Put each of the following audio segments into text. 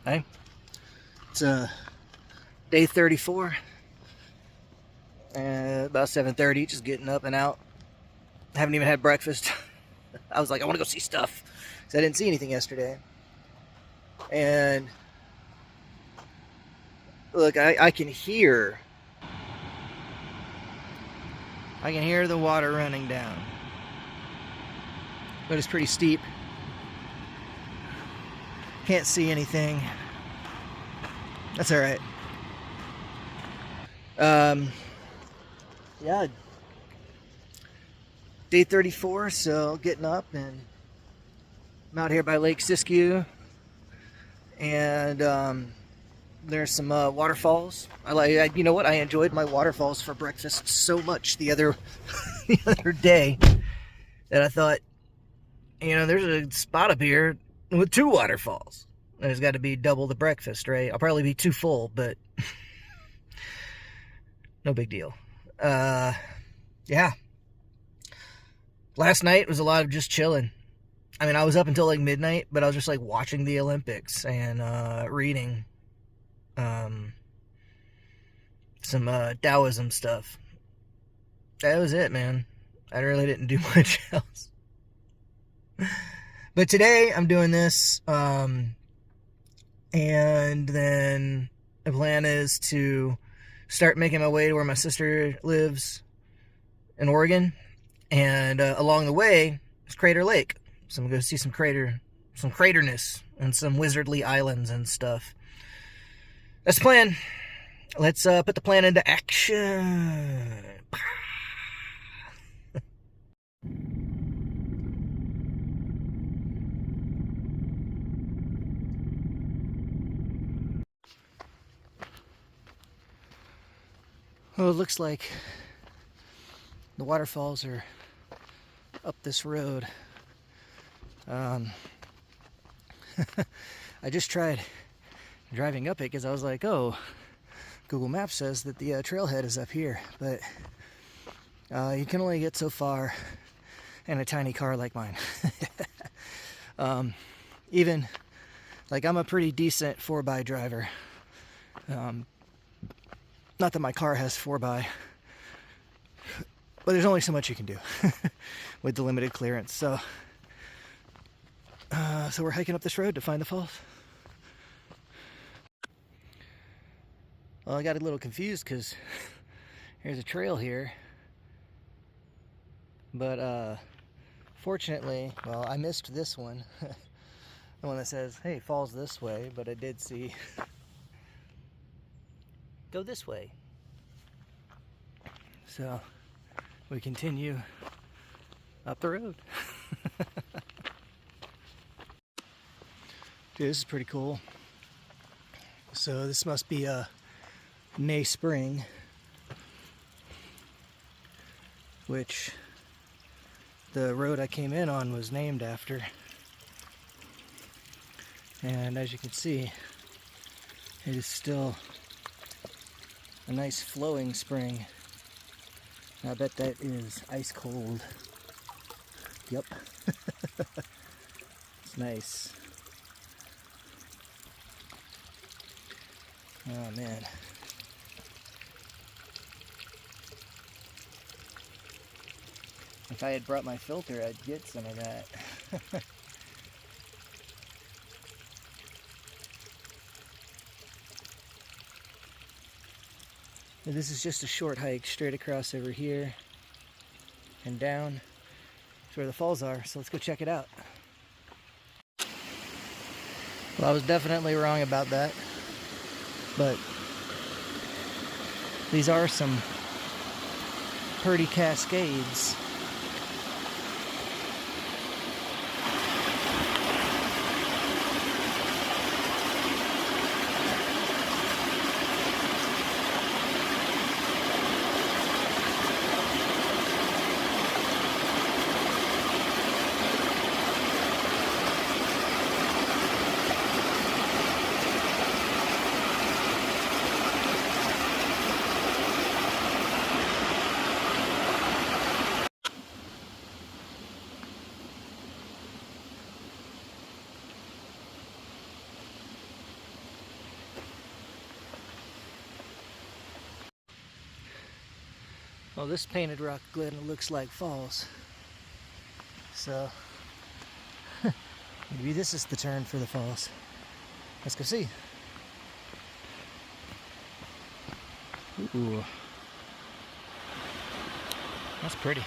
Hey, it's day 34, and about 7:30. Just getting up and out. Haven't even had breakfast. I was like, I want to go see stuff because I didn't see anything yesterday. And look, I can hear the water running down, but it's pretty steep. Can't see anything. That's all right. Yeah, day 34, so getting up, and I'm out here by Lake Siskiyou, and there's some waterfalls. You know what? I enjoyed my waterfalls for breakfast so much the other day that I thought, there's a spot up here with 2 waterfalls. There's got to be double the breakfast, right? I'll probably be too full, but no big deal. Yeah. Last night was a lot of just chilling. I mean, I was up until like midnight, but I was just like watching the Olympics and reading some Taoism stuff. That was it, man. I really didn't do much else. But today I'm doing this, and then the plan is to start making my way to where my sister lives in Oregon, and along the way is Crater Lake. So I'm going to go see some craterness and some wizardly islands and stuff. That's the plan. Let's put the plan into action. Well, it looks like the waterfalls are up this road. I just tried driving up it because I was like, oh, Google Maps says that the trailhead is up here, but you can only get so far in a tiny car like mine. Even, like, I'm a pretty decent 4x driver. Not that my car has 4x, but there's only so much you can do with the limited clearance. So we're hiking up this road to find the falls. Well, I got a little confused because there's a trail here, but fortunately, well, I missed this one. The one that says, hey, falls this way, but I did see go this way. So we continue up the road. Dude, this is pretty cool. So this must be May Spring, which the road I came in on was named after. And as you can see, it is still a nice flowing spring. I bet that is ice cold. Yep. It's nice. Oh man. If I had brought my filter, I'd get some of that. This is just a short hike straight across over here and down to where the falls are, so let's go check it out. Well, I was definitely wrong about that, but these are some pretty cascades. Oh, this painted rock glen looks like falls. So maybe this is the turn for the falls. Let's go see. Ooh. That's pretty.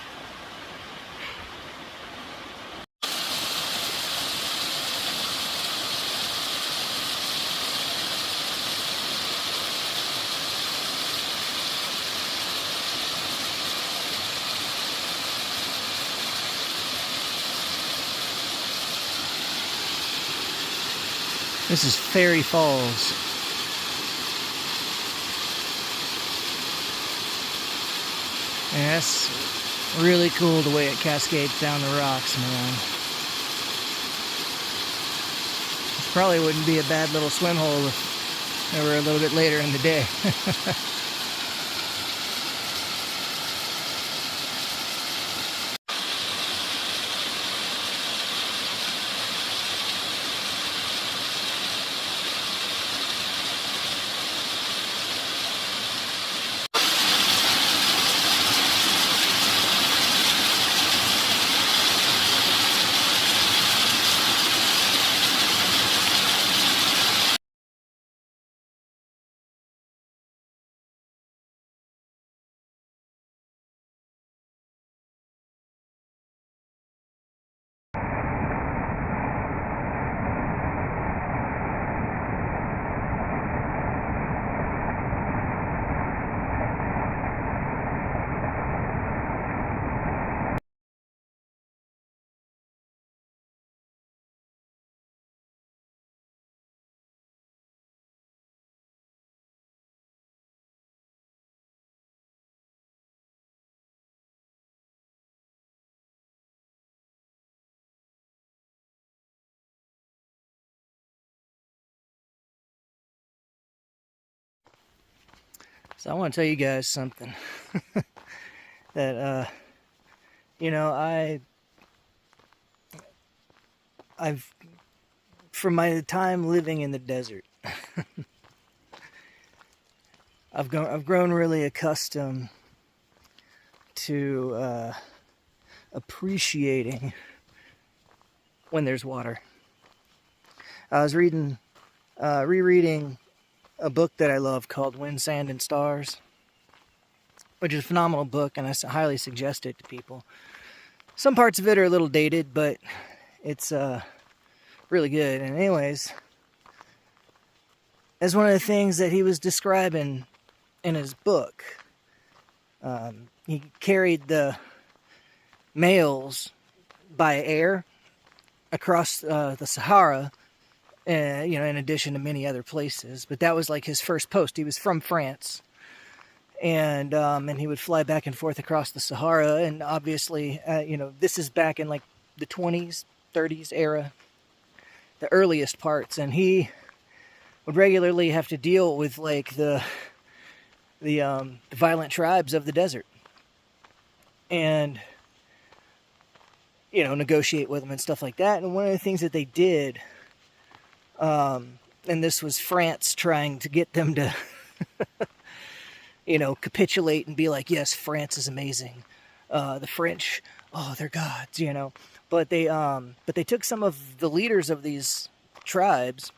This is Fairy Falls. And that's really cool the way it cascades down the rocks, man. This probably wouldn't be a bad little swim hole if it were a little bit later in the day. So I want to tell you guys something that you know, I've from my time living in the desert, I've grown really accustomed to appreciating when there's water. I was rereading a book that I love called Wind, Sand, and Stars, which is a phenomenal book, and I highly suggest it to people. Some parts of it are a little dated, but it's really good. And anyways, as one of the things that he was describing in his book, he carried the males by air across the Sahara, you know, in addition to many other places. But that was like his first post. He was from France, and he would fly back and forth across the Sahara. And obviously, you know, this is back in like the 20s, 30s era, the earliest parts. And he would regularly have to deal with like the violent tribes of the desert, and you know, negotiate with them and stuff like that. And one of the things that they did, and this was France trying to get them to, you know, capitulate and be like, yes, France is amazing. The French, oh, they're gods, you know. But they took some of the leaders of these tribes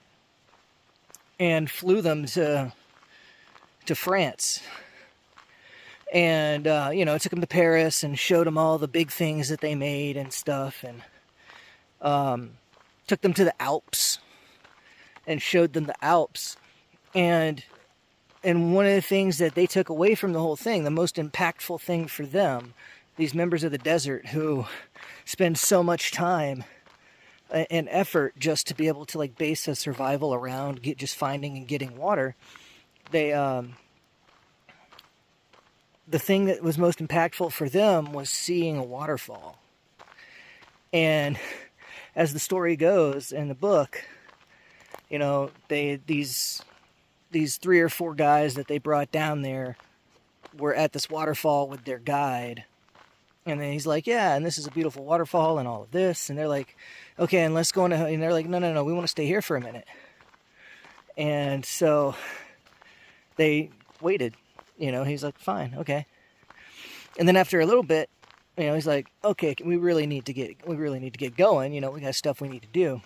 and flew them to France. And, you know, took them to Paris and showed them all the big things that they made and stuff. And took them to the Alps and showed them the Alps. And one of the things that they took away from the whole thing, the most impactful thing for them, these members of the desert who spend so much time and effort just to be able to like base a survival around just finding and getting water, they the thing that was most impactful for them was seeing a waterfall. And as the story goes in the book, you know, these 3 or 4 guys that they brought down there were at this waterfall with their guide. And then he's like, yeah, and this is a beautiful waterfall and all of this. And they're like, okay, and let's go into, and they're like, no, we want to stay here for a minute. And so they waited. You know, he's like, fine, okay. And then after a little bit, he's like, okay, we really need to get going. We got stuff we need to do.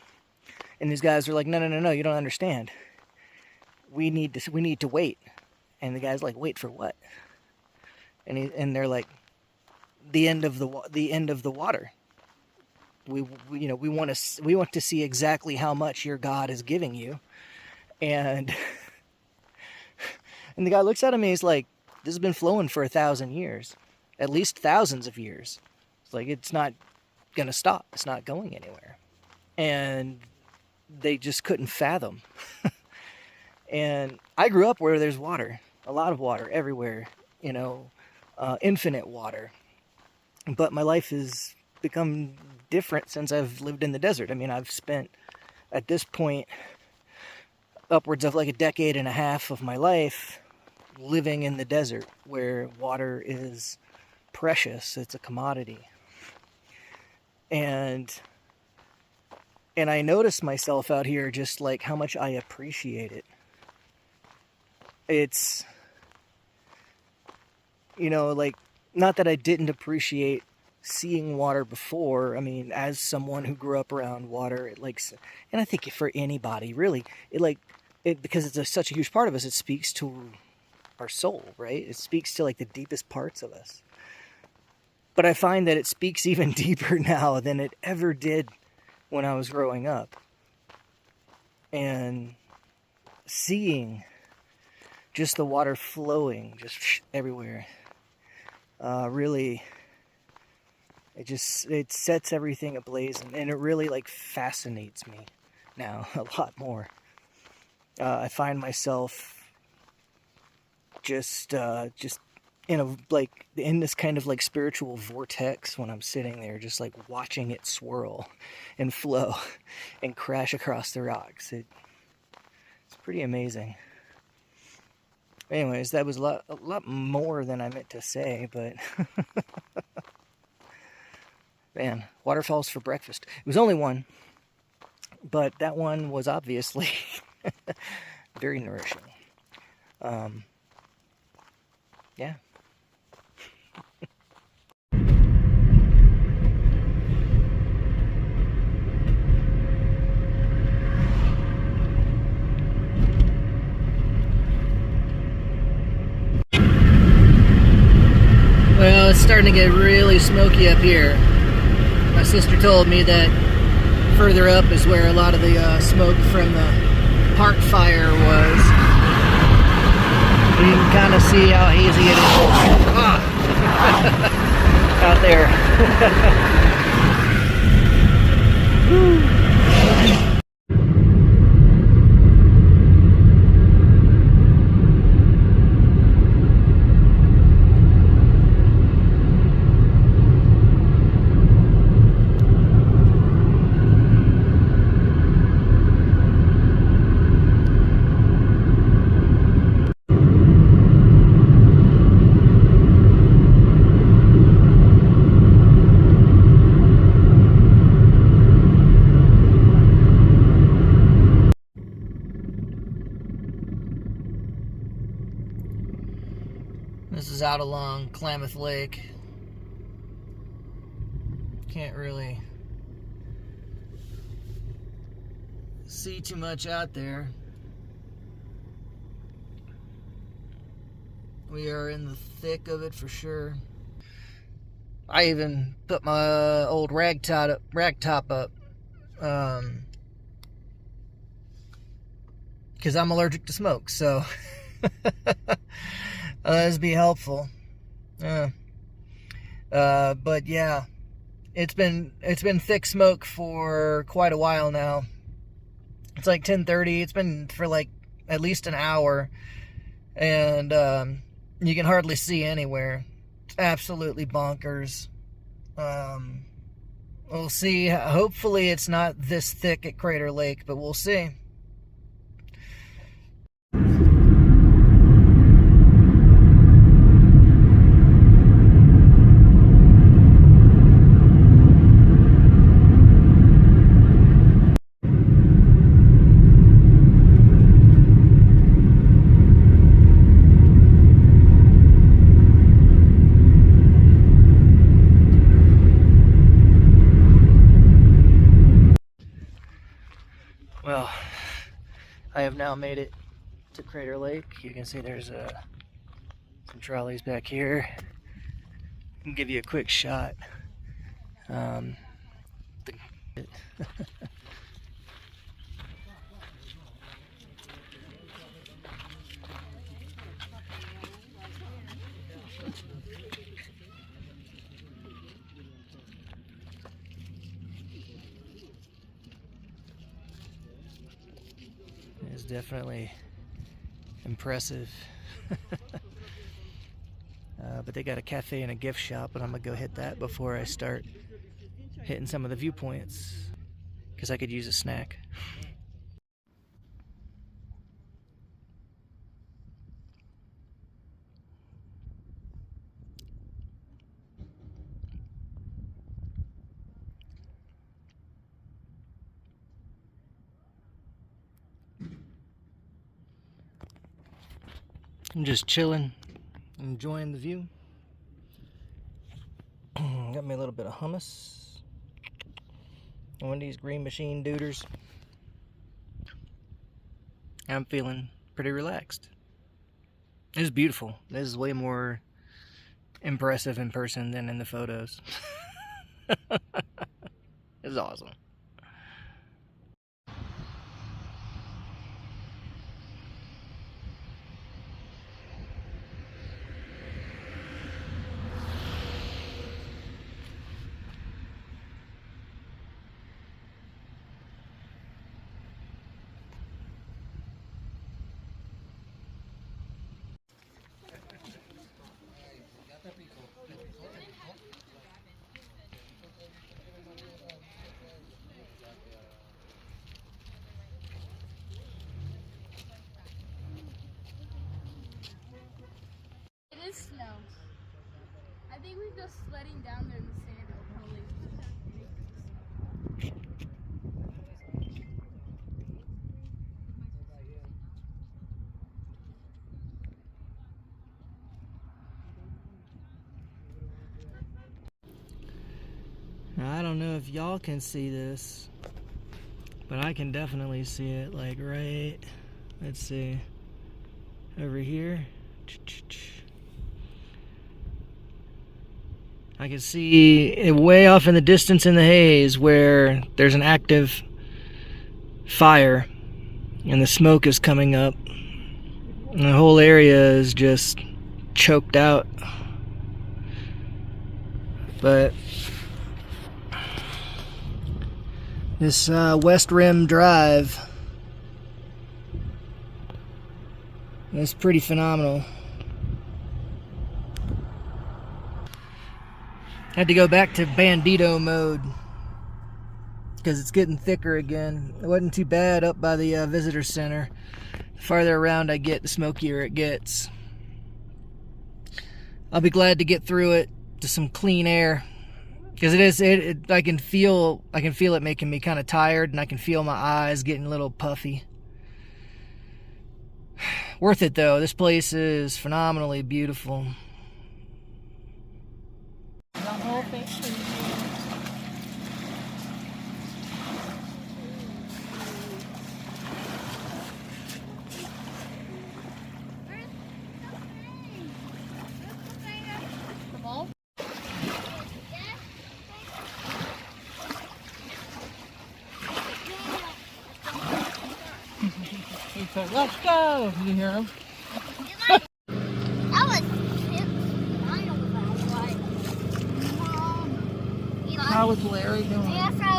And these guys are like, no, you don't understand. We need to wait. And the guy's like, wait for what? And they're like, the end of the water. We want to see exactly how much your God is giving you. And the guy looks at him and he's like, this has been flowing for 1,000 years, at least thousands of years. It's like, it's not going to stop. It's not going anywhere. And they just couldn't fathom. And I grew up where there's water, a lot of water everywhere, infinite water. But my life has become different since I've lived in the desert. I mean, I've spent, at this point, upwards of like a decade and a half of my life living in the desert, where water is precious. It's a commodity. And I noticed myself out here just like how much I appreciate it. It's, like, not that I didn't appreciate seeing water before. I mean, as someone who grew up around water, and I think for anybody, really, because it's such a huge part of us, it speaks to our soul, right? It speaks to like the deepest parts of us. But I find that it speaks even deeper now than it ever did when I was growing up. And seeing just the water flowing just everywhere, really, it sets everything ablaze, and it really like fascinates me now a lot more. I find myself just in this kind of like spiritual vortex when I'm sitting there, just like watching it swirl and flow and crash across the rocks. It's pretty amazing. Anyways, that was a lot more than I meant to say, but man, waterfalls for breakfast. It was only one, but that one was obviously very nourishing. Yeah. Well, it's starting to get really smoky up here. My sister told me that further up is where a lot of the smoke from the park fire was. You can kind of see how hazy it is out there. This is out along Klamath Lake. Can't really see too much out there. We are in the thick of it for sure. I even put my old rag top up because I'm allergic to smoke, so this be helpful. But yeah, it's been thick smoke for quite a while now. It's like 10:30. It's been for like at least an hour, and you can hardly see anywhere. It's absolutely bonkers. We'll see. Hopefully it's not this thick at Crater Lake, but we'll see. have now made it to Crater Lake. You can see there's some trolleys back here. I can give you a quick shot. It's definitely impressive. But they got a cafe and a gift shop, and I'm gonna go hit that before I start hitting some of the viewpoints, because I could use a snack. I'm just chilling, enjoying the view. Got me a little bit of hummus. One of these Green Machine Duders. I'm feeling pretty relaxed. This is beautiful. This is way more impressive in person than in the photos. It's awesome. It is snow. I think we go sledding down there in the sand. It'll probably make Now, I don't know if y'all can see this, but I can definitely see it, like right, let's see, over here. I can see it way off in the distance in the haze where there's an active fire and the smoke is coming up and the whole area is just choked out. But this West Rim Drive is pretty phenomenal. Had to go back to Bandito mode because it's getting thicker again. It wasn't too bad up by the visitor center. The farther around I get, the smokier it gets. I'll be glad to get through it to some clean air, because I can feel it making me kind of tired, and I can feel my eyes getting a little puffy. Worth it though. This place is phenomenally beautiful. the whole thing. The ball? He said, "Let's go." You hear him? That was Chip's final about like, How was Larry doing? Yes, I